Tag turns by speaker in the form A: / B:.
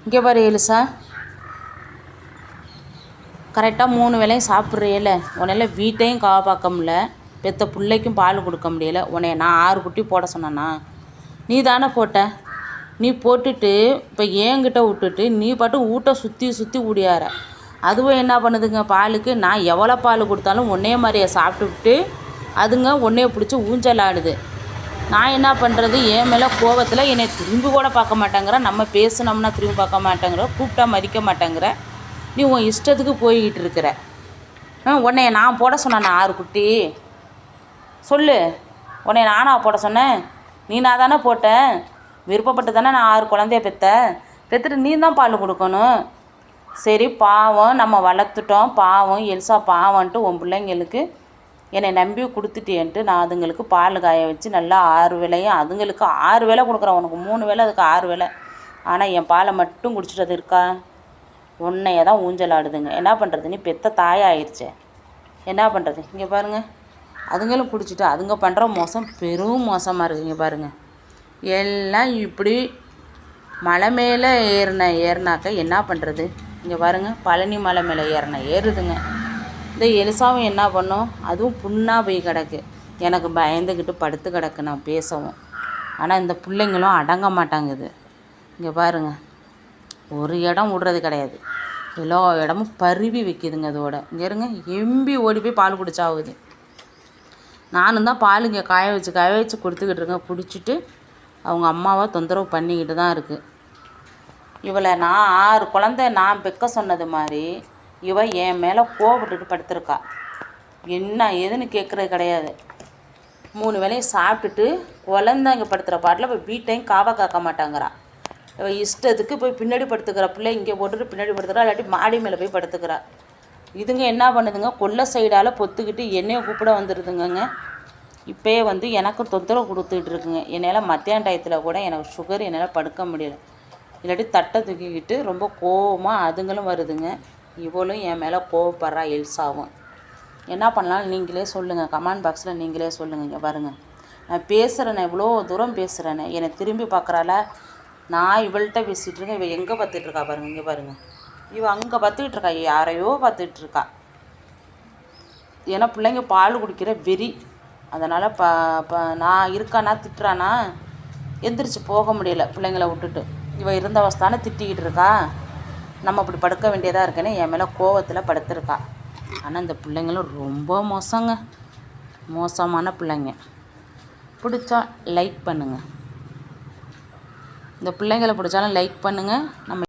A: இங்கே பாரு எலிசா, கரெக்டாக 3 வேளையும் சாப்பிட்றியல, உன்னையில் வீட்டையும் பார்க்க முடியல, பெற்ற பிள்ளைக்கும் பால் கொடுக்க முடியல. உன்னைய நான் 6 குட்டி போட சொன்னேன்னா? நீ தானே போட்ட. நீ போட்டுட்டு இப்போ என்கிட்ட விட்டுட்டு நீ பாட்டு வீட்டை சுற்றி சுற்றி ஓடியார. அதுவும் என்ன பண்ணுதுங்க, பாலுக்கு நான் எவ்வளோ பால் கொடுத்தாலும் ஒன்றே மாதிரியை சாப்பிட்டுவிட்டு அதுங்க ஒன்றே பிடிச்சி ஊஞ்சல் ஆடுது. நான் என்ன பண்ணுறது? என் மேலே கோவத்தில் என்னை திரும்பி கூட பார்க்க மாட்டேங்கிற, நம்ம பேசினோம்னா திரும்பி பார்க்க மாட்டேங்கிற, கூப்பிட்டா மதிக்க மாட்டேங்கிற, நீ உன் இஷ்டத்துக்கு போய்கிட்டு இருக்கிற. உன்னைய நான் போட சொன்னேன் 6 குட்டி? சொல்லு, உன்னைய நானா போட சொன்னேன்? நான் தானே போட்டேன். விருப்பப்பட்டு தானே நான் 6 குழந்தைய பெற்றுட்டு நீ தான் பால் கொடுக்கணும். சரி பாவம், நம்ம வளர்த்துட்டோம், பாவம் எல்சா பாவன்ட்டு உன் பிள்ளைங்களுக்கு என்னை நம்பி கொடுத்துட்டேன்ட்டு நான் அதுங்களுக்கு பால் காய வச்சு நல்லா 6 வேளையும் அதுங்களுக்கு 6 வேளை கொடுக்குறேன். உனக்கு 3 வேளை, அதுக்கு 6 வேளை. ஆனால் என் பாலை மட்டும் குடிச்சிட்டு அது இருக்கா? உன்னைய தான் ஊஞ்சல் ஆடுதுங்க. என்ன பண்ணுறது? நீ பெற்ற தாயாகிடுச்சே, என்ன பண்ணுறது? இங்கே பாருங்கள், அதுங்களும் குடிச்சிட்டு அதுங்க பண்ணுற மோசம் பெரும் மோசமாக இருக்குங்க. பாருங்கள், எல்லாம் இப்படி மலை மேலே ஏறினாக்க என்ன பண்ணுறது? இங்கே பாருங்கள், பழனி மலை மேலே ஏறுதுங்க. இந்த எலிசாவும் என்ன பண்ணும்? அதுவும் புண்ணாக போய் கிடக்கு. எனக்கு பயந்துக்கிட்டு படுத்து கிடக்கு நான் பேசவும். ஆனால் இந்த பிள்ளைங்களும் அடங்க மாட்டாங்குது. இங்கே பாருங்கள், ஒரு இடம் விடுறது கிடையாது, எல்லா இடமும் பருவி வைக்கிதுங்க. அதோட இங்கே இருங்க, எம்பி ஓடி போய் பால் குடிச்சாகுது. நானும் தான் பால் இங்கே காய வச்சு கொடுத்துக்கிட்டு இருக்கேன். குடிச்சிட்டு அவங்க அம்மாவை தொந்தரவு பண்ணிக்கிட்டு தான் இருக்குது. இவளை நான் 6 குழந்தை நான் பெக்க சொன்னது மாதிரி இவ என் மேலே கோவப்பட்டுட்டு படுத்திருக்கா. என்ன ஏதுன்னு கேட்குறது கிடையாது. 3 வேளையும் சாப்பிட்டுட்டு குழந்தைங்க படுத்துகிற பாட்டில் போய் வீட்டையும் காக்க மாட்டாங்கிறா. இவ இஷ்டத்துக்கு போய் பின்னாடி படுத்துக்கிறா. பிள்ளை இங்கே போட்டுட்டு பின்னாடி படுத்துக்கிறா, இல்லாட்டி மாடி மேலே போய் படுத்துக்கிறா. இதுங்க என்ன பண்ணுதுங்க, கொல்லை சைடால் பொத்துக்கிட்டு என்னையை கூப்பிட வந்துடுதுங்கங்க. இப்போயே எனக்கு தொந்தரவு கொடுத்துக்கிட்டு இருக்குங்க. என்னால் மத்தியான டயத்தில் கூட எனக்கு சுகர், என்னால் படுக்க முடியல. இல்லாட்டி தட்டை தூக்கிக்கிட்டு ரொம்ப கோவமாக அதுங்களும் வருதுங்க. இவளும் என் மேலே கோவப்படுறா, எல்சாவும். என்ன பண்ணலான்னு நீங்களே சொல்லுங்கள், கமெண்ட் பாக்ஸில் நீங்களே சொல்லுங்கள். இங்கே பாருங்கள், நான் பேசுகிறேனே, இவ்வளோ தூரம் பேசுகிறேனே, என்னை திரும்பி பார்க்குறாள. நான் இவள்கிட்ட பேசிகிட்டு இருக்கேன், இவள் எங்கே பார்த்துட்டு இருக்கா பாருங்கள். இங்கே பாருங்கள், இவள் அங்கே பார்த்துக்கிட்டு இருக்கா, யாரையோ பார்த்துட்டு இருக்கா. ஏன்னா பிள்ளைங்க பால் குடிக்கிற வெறி. அதனால் நான் இருக்கானா திட்டுறானா, எந்திரிச்சு போக முடியல பிள்ளைங்கள விட்டுட்டு. இவள் இருந்த அவஸ்தானே திட்டிக்கிட்டு இருக்கா. நம்ம இப்படி படுக்க வேண்டியதாக இருக்கேன்னு என் மேலே கோவத்தில் படுத்துருக்கா. ஆனால் இந்த பிள்ளைங்களும் ரொம்ப மோசங்க, மோசமான பிள்ளைங்க. பிடிச்சா லைக் பண்ணுங்கள். இந்த பிள்ளைங்களை பிடிச்சாலும் லைக் பண்ணுங்கள். நம்ம